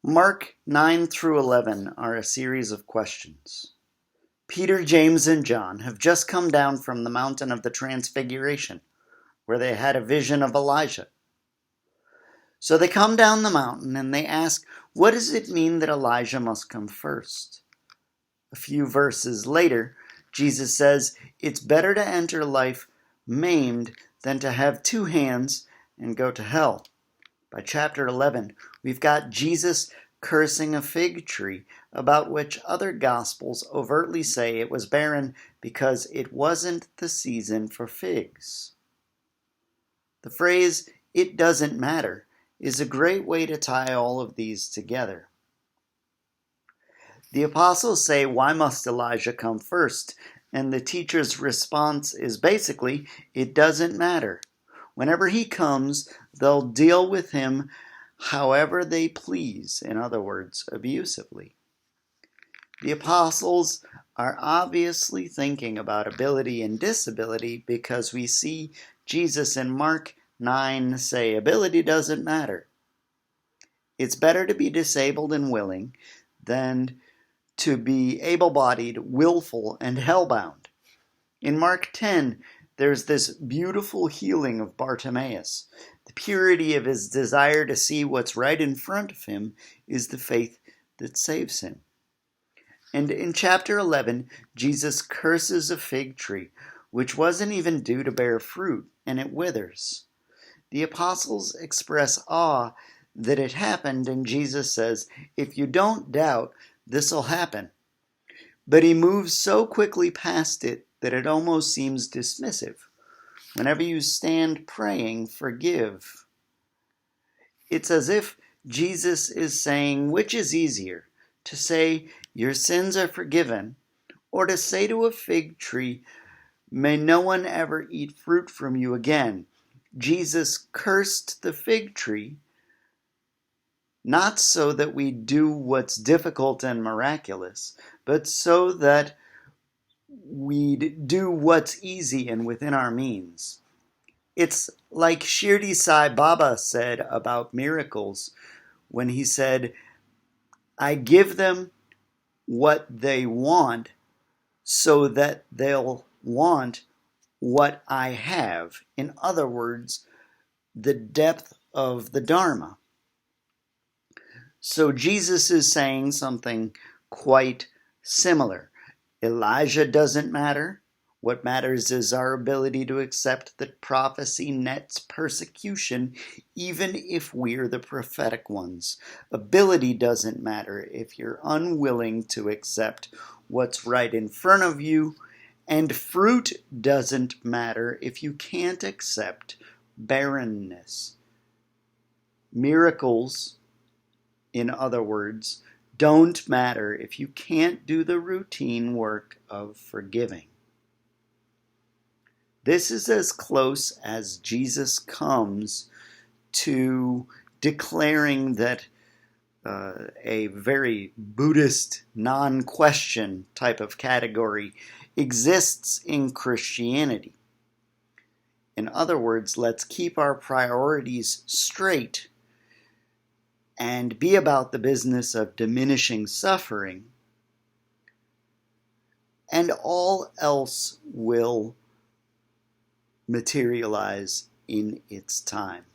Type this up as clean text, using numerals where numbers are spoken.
Mark 9 through 11 are a series of questions. Peter, James, and John have just come down from the mountain of the Transfiguration, where they had a vision of Elijah. So they come down the mountain and they ask, what does it mean that Elijah must come first? A few verses later, Jesus says, it's better to enter life maimed than to have two hands and go to hell. By chapter 11, we've got Jesus cursing a fig tree, about which other gospels overtly say it was barren because it wasn't the season for figs. The phrase, "it doesn't matter," is a great way to tie all of these together. The apostles say, why must Elijah come first? And the teacher's response is basically, it doesn't matter. Whenever he comes, they'll deal with him however they please, in other words, abusively. The apostles are obviously thinking about ability and disability because we see Jesus in Mark 9 say, ability doesn't matter. It's better to be disabled and willing than to be able-bodied, willful, and hellbound. In Mark 10, there's this beautiful healing of Bartimaeus. The purity of his desire to see what's right in front of him is the faith that saves him. And in chapter 11, Jesus curses a fig tree, which wasn't even due to bear fruit, and it withers. The apostles express awe that it happened, and Jesus says, if you don't doubt, this'll happen. But he moves so quickly past it that it almost seems dismissive. Whenever you stand praying, forgive. It's as if Jesus is saying, which is easier, to say your sins are forgiven, or to say to a fig tree, may no one ever eat fruit from you again. Jesus cursed the fig tree, not so that we do what's difficult and miraculous, but so that we'd do what's easy and within our means. It's like Shirdi Sai Baba said about miracles when he said, I give them what they want so that they'll want what I have. In other words, the depth of the Dharma. So Jesus is saying something quite similar. Elijah doesn't matter. What matters is our ability to accept that prophecy nets persecution, even if we're the prophetic ones. Ability doesn't matter if you're unwilling to accept what's right in front of you, and fruit doesn't matter if you can't accept barrenness. Miracles, in other words, don't matter if you can't do the routine work of forgiving. This is as close as Jesus comes to declaring that a very Buddhist non-question type of category exists in Christianity. In other words, let's keep our priorities straight and be about the business of diminishing suffering, and all else will materialize in its time.